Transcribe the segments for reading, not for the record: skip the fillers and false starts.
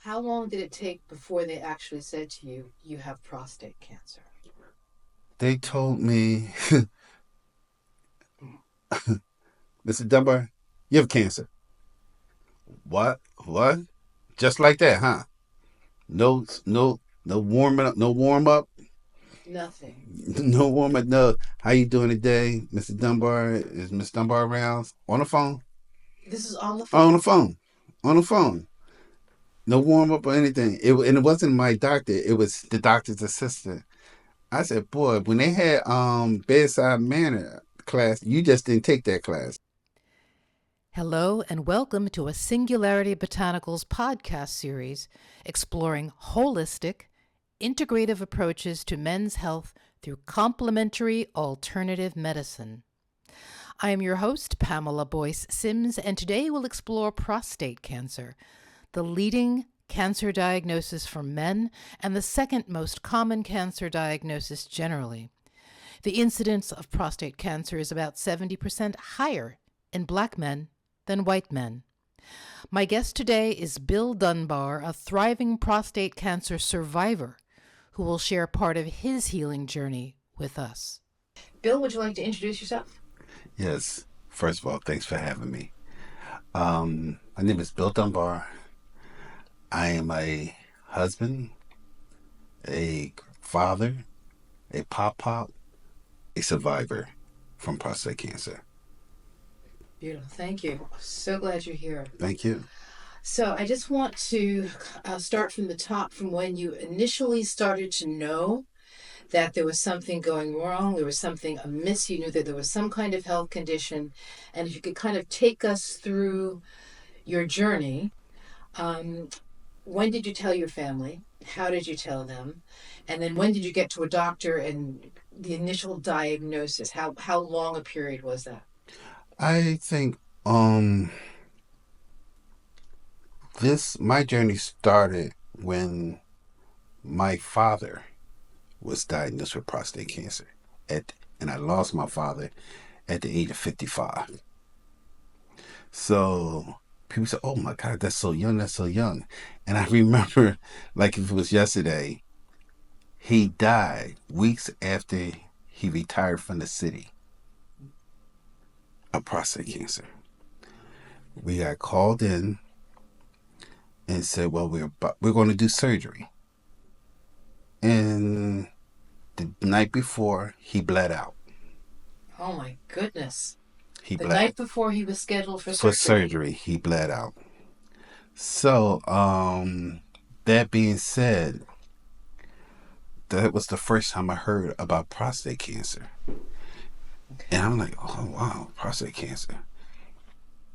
How long did it take before they actually said to you, you have prostate cancer? They told me, Mr. Dunbar, you have cancer. What? What? Just like that, huh? No warming up, no warm up, Nothing. no warm up. No. How you doing today, Mr. Dunbar? Is Miss Dunbar around? On the phone? This is on the On phone. the phone. On the phone. No warm up or anything. And it wasn't my doctor. It was the doctor's assistant. I said, boy, when they had bedside manner class, you just didn't take that class. Hello, and welcome to a Singularity Botanicals podcast series exploring holistic, integrative approaches to men's health through complementary alternative medicine. I am your host, Pamela Boyce Sims, and today we'll explore prostate cancer, the leading cancer diagnosis for men and the second most common cancer diagnosis generally. The incidence of prostate cancer is about 70% higher in black men than white men. My guest today is Bill Dunbar, a thriving prostate cancer survivor who will share part of his healing journey with us. Bill, would you like to introduce yourself? Yes. First of all, thanks for having me. My name is Bill Dunbar. I am a husband, a father, a pop, a survivor from prostate cancer. Beautiful. Thank you. So glad you're here. Thank you. So I just want to start from the top, from when you initially started to know that there was something going wrong, there was something amiss, you knew that there was some kind of health condition. And if you could kind of take us through your journey. um, when did you tell your family? How did you tell them? And then when did you get to a doctor and the initial diagnosis? How long a period was that? I think this my journey started when my father was diagnosed with prostate cancer. And I lost my father at the age of 55. So people say, "Oh my God, that's so young. That's so young." And I remember, like if it was yesterday, he died weeks after he retired from the city of prostate cancer. We got called in and said, "Well, we're going to do surgery." And the night before, he bled out. Oh my goodness. He The bled night before he was scheduled for for surgery. surgery. He bled out. So, that being said, that was the first time I heard about prostate cancer. And Okay. I'm like, oh, wow, prostate cancer.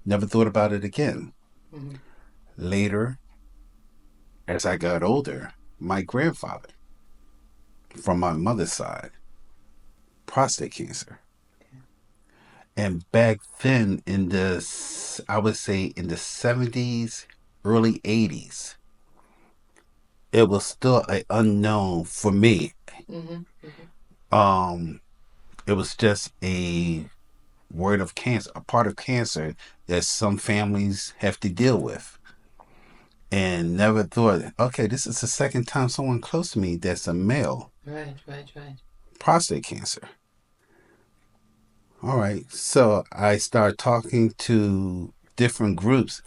Never thought about it again. Hmm. Later, as I got older, my grandfather from my mother's side, prostate cancer. Okay. And back then, I would say in the 70s, early 80s, it was still an unknown for me. Hmm. Hmm. Um, it was just a word of cancer, a part of cancer that some families have to deal with. And never thought, okay, this is the second time someone close to me that's a male, Right, right, right. prostate cancer. All right. So I started talking to different groups,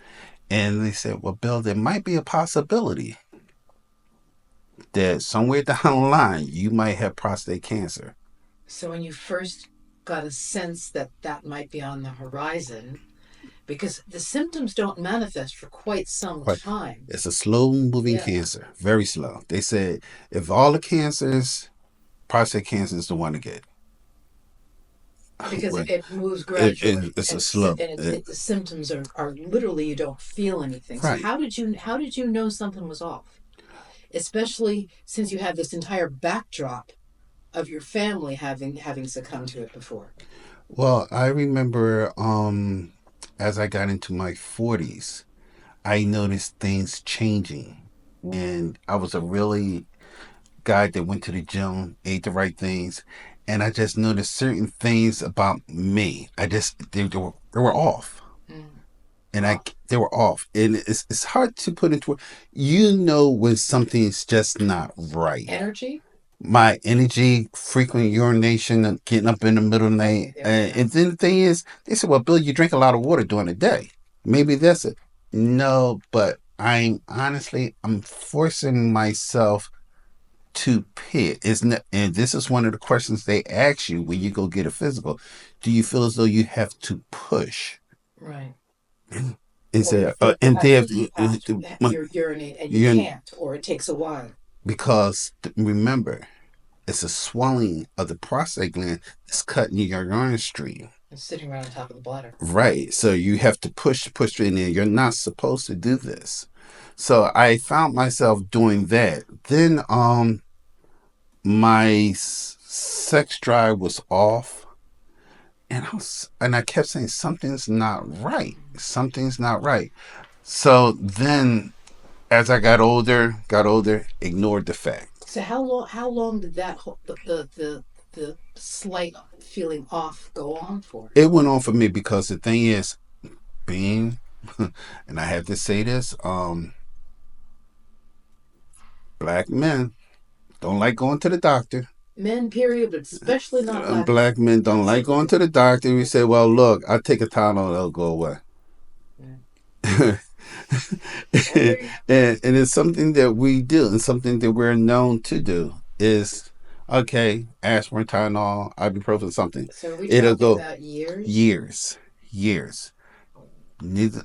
and they said, well, Bill, there might be a possibility that somewhere down the line you might have prostate cancer. So when you first got a sense that that might be on the horizon, because the symptoms don't manifest for quite some But time. it's a slow moving Yeah. cancer, very slow. They said if all the cancers, prostate cancer is the one to get. Because Well, it moves gradually, it's a and slow. the symptoms are literally, you don't feel anything. So Right. how did you know something was off, especially since you have this entire backdrop of your family having succumbed to it before? Well, I remember as I got into my 40s, I noticed things changing. And I was a really guy that went to the gym, ate the right things, and I just noticed certain things about me. They were off. Mm. and they were off, and it's hard to put into. You know when something's just not right. Energy? My energy, frequent urination, getting up in the middle of the night, and then the thing is, they said, "Well, Bill, you drink a lot of water during the day. Maybe that's it." No, but I'm forcing myself to pit. And this is one of the questions they ask you when you go get a physical. Do you feel as though you have to push? Right. Is Or there and they have you urinate and you can't, or it takes a while. Because remember, it's a swelling of the prostate gland that's cutting your urine stream. It's sitting right on top of the bladder. Right. So you have to push in there. You're not supposed to do this. So I found myself doing that. Then my sex drive was off, and I kept saying something's not right. Something's not right. So then, as I got older, ignored the fact. So how long did that the slight feeling off go on for? It went on for me because the thing is, being, and I have to say this, black men don't like going to the doctor. Men, period, but especially not black men don't like going to the doctor. We say, well, look, I'll take a Tylenol, it'll go away. Yeah. and it's something that we do, and something that we're known to do is, okay, aspirin, Tylenol, ibuprofen, something. So it'll go about years. Neither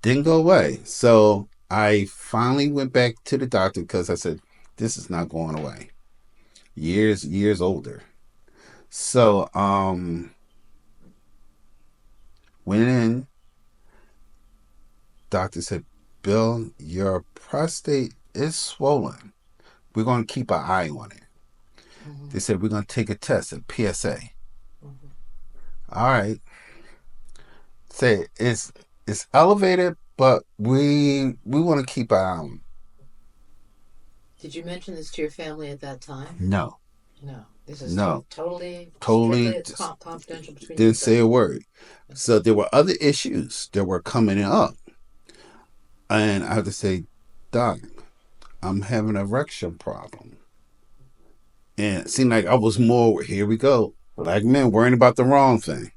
didn't go away. So I finally went back to the doctor because I said, this is not going away. Years older. So went in. Doctor said, Bill, your prostate is swollen. We're going to keep an eye on it. Mm-hmm. They said, we're going to take a test, a PSA. Mm-hmm. All right. Say it's elevated, but we want to keep an eye on it. Did you mention this to your family at that time? No. This is totally confidential between you. Didn't say a word. So there were other issues that were coming up. And I had to say, Doc, I'm having an erection problem. And it seemed like I was more, here we go, black men worrying about the wrong thing.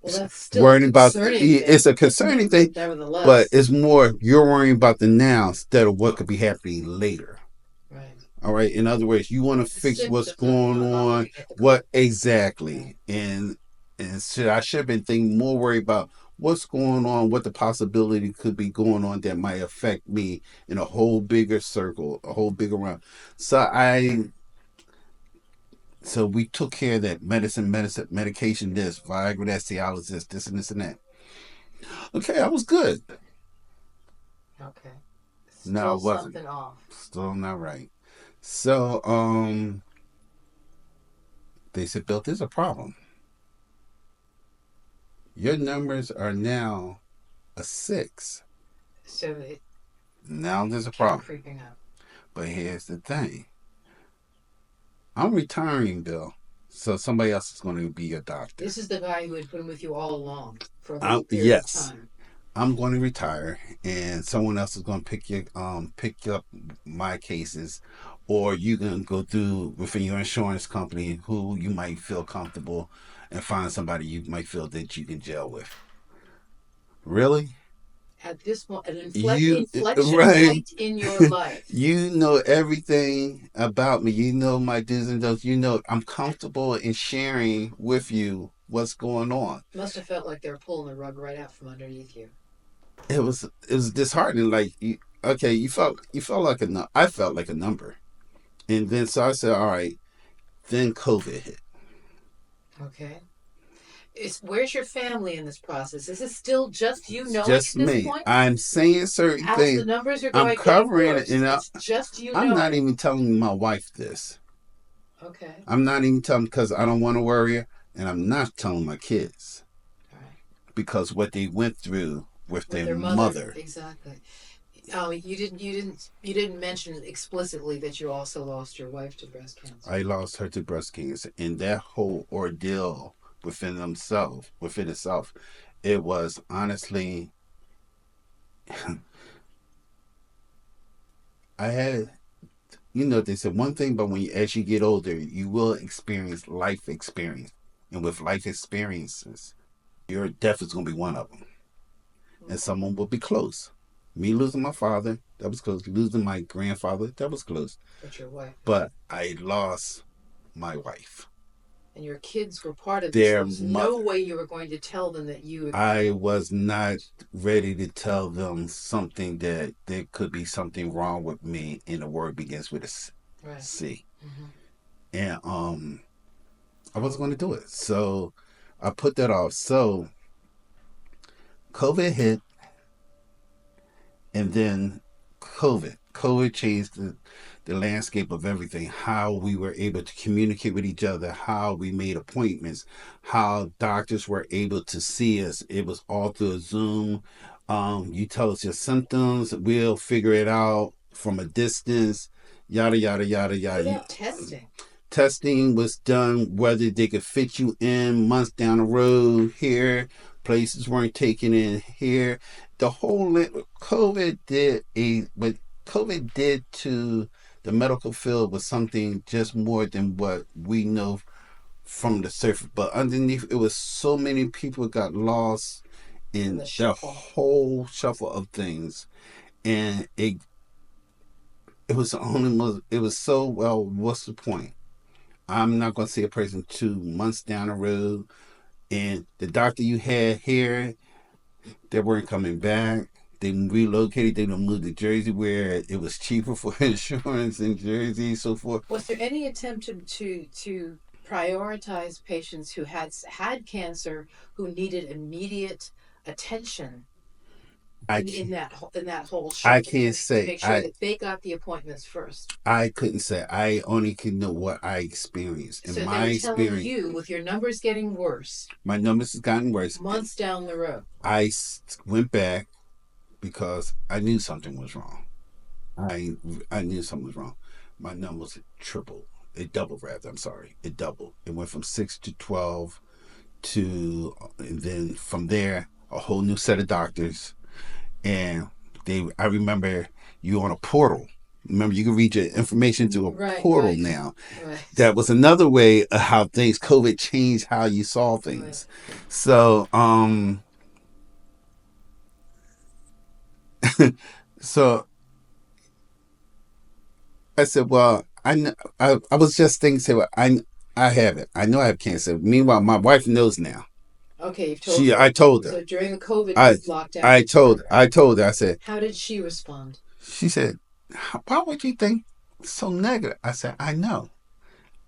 Well, that's still worrying about it's a concerning thing, but it's more you're worrying about the now instead of what could be happening later. Right. All right. In other words, you want to fix what's going on. What exactly? And I should have been thinking more worried about what's going on, what the possibility could be going on that might affect me in a whole bigger circle, a whole bigger round. So we took care of that medication, this, Viagra, that, Cialis, this and this and that. Okay, I was good. Okay. No, it wasn't. Something off. Still not right. So, they said, Bill, there's a problem. Your numbers are now a 6. So now there's a problem. Creeping up. But here's the thing. I'm retiring, Bill. So somebody else is going to be your doctor. This is the guy who had been with you all along for a long period of time. I'm going to retire, and someone else is going to pick up my cases, or you can go through within your insurance company who you might feel comfortable, and find somebody you might feel that you can gel with. Really? At this point, an inflection point in your life. You know everything about me. You know my do's and don'ts. You know I'm comfortable in sharing with you what's going on. It must have felt like they were pulling the rug right out from underneath you. It was disheartening. Like, you felt like I felt like a number, and then so I said, all right. Then COVID hit. Okay. Where's your family in this process? Is it still just you knowing just at this me. point? I'm saying certain things. The numbers are going I'm covering worse. it, and it's just you. I'm not even telling my wife this. Okay. I'm not even telling because I don't want to worry her, and I'm not telling my kids. All right. Because what they went through with their mother. Exactly. You didn't mention explicitly that you also lost your wife to breast cancer. I lost her to breast cancer, and that whole ordeal within itself, It was honestly, I had, they said one thing, but as you get older, you will experience life experience. And with life experiences, your death is going to be one of them. And someone will be close. Me losing my father, that was close. Losing my grandfather, that was close. But your wife. But I lost my wife. And your kids were part of this. Their There was mother. no way you were going to tell them that you. I was not ready to tell them something that there could be something wrong with me, and the word begins with a Right. C. Mm-hmm. And I wasn't going to do it. So I put that off. So COVID hit, and then COVID changed the landscape of everything. How we were able to communicate with each other, how we made appointments, how doctors were able to see us. It was all through a Zoom. You tell us your symptoms, we'll figure it out from a distance. Yada yada yada yada. Without testing. Testing was done whether they could fit you in months down the road here. Places weren't taken in here. The whole COVID did what COVID did to the medical field was something just more than what we know from the surface. But underneath, it was so many people got lost in the whole shuffle of things, and it was only it was so well. What's the point? I'm not going to see a person 2 months down the road. And the doctor you had here, they weren't coming back. They relocated. They moved to Jersey where it was cheaper for insurance in Jersey, so forth. Was there any attempt to prioritize patients who had cancer who needed immediate attention in that whole show? I can't say. To make sure that they got the appointments first. I couldn't say. I only can know what I experienced. So my experience, you, with your numbers getting worse, my numbers have gotten worse. Months down the road, I went back because I knew something was wrong. I knew something was wrong. My numbers tripled. It doubled, rather. I'm sorry. It doubled. It went from 6 to 12 to, and then from there, a whole new set of doctors. And I remember you on a portal. Remember, you can read your information through a portal now. Right. That was another way of how COVID changed how you saw things. Right. So, so I said, well, I was just thinking, say, well, I have it. I know I have cancer. Meanwhile, my wife knows now. Okay, you've told her. I told her. So during the COVID lockdown, I told her. I said. How did she respond? She said, "Why would you think so negative?" I said, "I know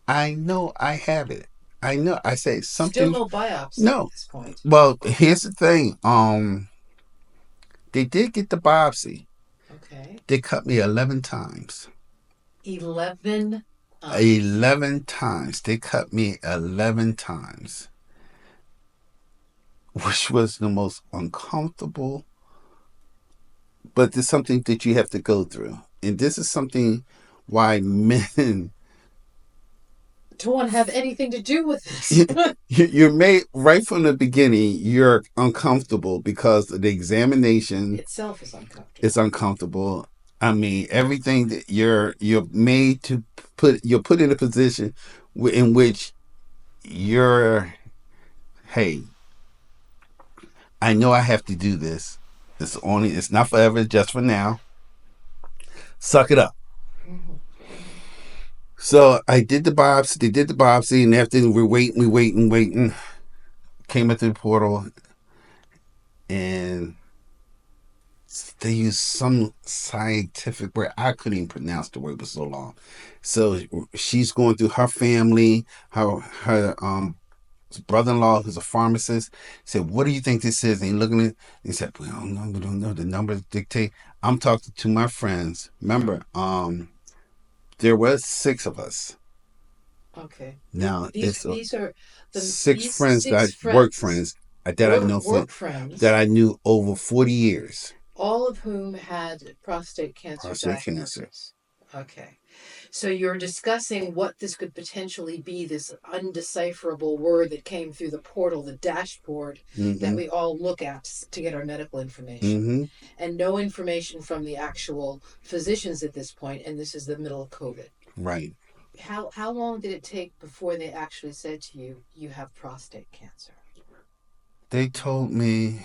I have it. I know." I say something. Still no biopsy no. At this point. Well, here's the thing. They did get the biopsy. Okay. They cut me 11 times. 11. 11 times. They cut me 11 times, which was the most uncomfortable. But it's something that you have to go through, and this is something why men don't want to have anything to do with this. You're made right from the beginning. You're uncomfortable because the examination itself is uncomfortable. It's uncomfortable. I mean, everything that you're made to you're put in a position in which hey, I know I have to do this. It's not forever, just for now. Suck it up. Mm-hmm. So I did the biopsy. They did the biopsy, and after we're waiting. Came into the portal, and they used some scientific word. I couldn't even pronounce the word. It was so long. So she's going through her family. Her brother-in-law, who's a pharmacist, said, "What do you think this is?" And he looking at it, he said, "We don't know. The numbers dictate." I'm talking to my friends. Remember, there was 6 of us. Okay. Now these are the 6 friends that work friends that I know that I knew over 40 years. All of whom had prostate cancer. Okay. So you're discussing what this could potentially be, this undecipherable word that came through the portal, the dashboard that Mm-hmm. we all look at to get our medical information, Mm-hmm. and no information from the actual physicians at this point, and this is the middle of COVID. Right. How long did it take before they actually said to you, you have prostate cancer? They told me,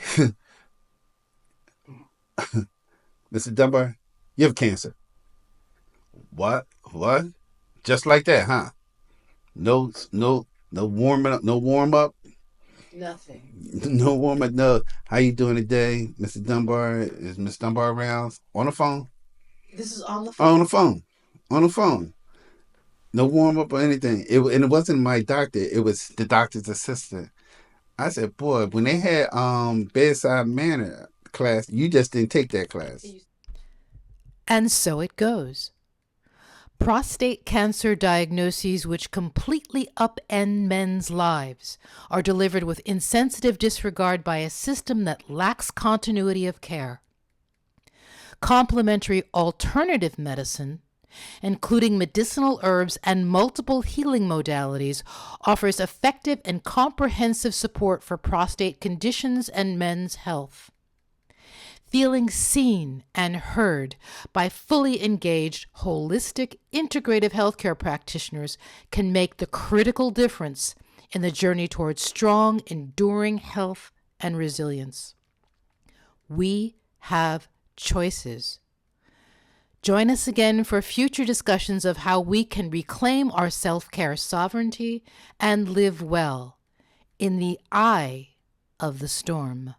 Mr. Dunbar, you have cancer. What? What? Just like that, huh? No warming up, no warm up, Nothing. no warm up. No. How you doing today, Mr. Dunbar? Is Mr. Dunbar around? On the phone? This is on the On the phone. phone. On the phone. No warm up or anything. And it wasn't my doctor. It was the doctor's assistant. I said, boy, when they had bedside manner class, you just didn't take that class. And so it goes. Prostate cancer diagnoses which completely upend men's lives are delivered with insensitive disregard by a system that lacks continuity of care. Complementary alternative medicine, including medicinal herbs and multiple healing modalities, offers effective and comprehensive support for prostate conditions and men's health. Feeling seen and heard by fully engaged, holistic, integrative healthcare practitioners can make the critical difference in the journey towards strong, enduring health and resilience. We have choices. Join us again for future discussions of how we can reclaim our self-care sovereignty and live well in the eye of the storm.